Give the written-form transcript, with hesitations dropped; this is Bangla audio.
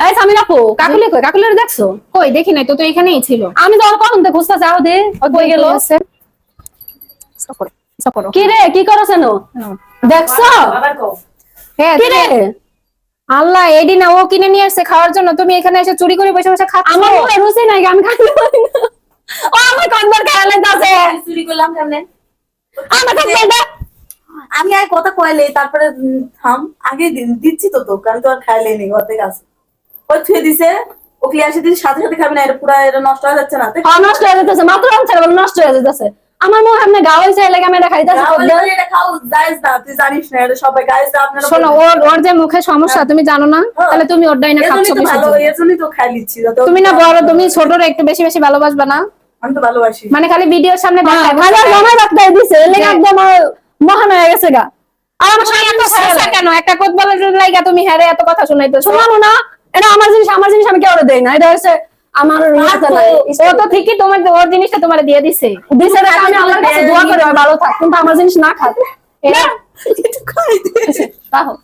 এই সামির আপু কাকুলি কই? কাকুলির দেখছো? কই দেখি নাই তো, তো এখানেই ছিল। আমি যখন কখন তো খুঁজতে যাও দে কই গেল? কি রে কি করছেন? দেখছো? হ্যাঁ কি রে আল্লাহ, এডি না ও কিনে নিয়ে আসছে খাওয়ার জন্য, তুমি এখানে এসে চুরি করে বসে বসে খাচ্ছো। আমার মুখে রুচি নাই আমি খাইতে পারি না। ও আমার কন্দর খেয়ালে আছে। চুরি করলাম কেমনে? আমার কাছে এটা আমি আর কথা কইলে তারপরে থাম আগে দিচ্ছি তো তোকে, আমি তো আর খাইলে নি ঘর থেকে আসে ওই থুয়ে দিছে। ও ক্লিয়ার দিন সাথে সাথে খাবি না, এটা পুরো এটা নষ্ট হয়ে যাচ্ছে না। নষ্ট হয়ে যাচ্ছে মাত্র আনছে বলে নষ্ট হয়ে যাচ্ছে। আমার মুখে আপনি গাওয়াই চাই লাগে আমি এটা খাইতেছি। এটা খাও জায়েজ না, তুই জানিস না এটা সবাই গাইস আপনারা। শোনো, ওর যে মুখে সমস্যা তুমি জানো না, তাহলে তুমি ওর ডাইনা খাচ্ছো বেশি। ভালো এর জন্যই তো খাই লিচ্ছি। তুমি না বড়, তুমি ছোটরা একটু বেশি বেশি ভালোবাসবা না? আমি তো ভালোবাসি, মানে খালি ভিডিওর সামনে দেখায় ভালো জামাই রাখতে দিছে লেগে একদম মহান হয়ে গেছে গা। আর আমার তুমি সামনে এত সাসা কেন? একটা কোতবালের লাইগা তুমি হ্যারে এত কথা শুনাইতেছো? শোনানো না, এটা আমার জিনিস আমি কেউ দেই না। এটা হচ্ছে আমার ইয়েতে নাই। ও তো ঠিকই তোমার ওর জিনিসটা তোমারে দিয়ে দিছে। দিছে দেখে আমি আল্লাহর কাছে দোয়া করি ও ভালো থাক, কিন্তু আমার জিনিস না খাক। এটা একটু খাই দে। তাহলে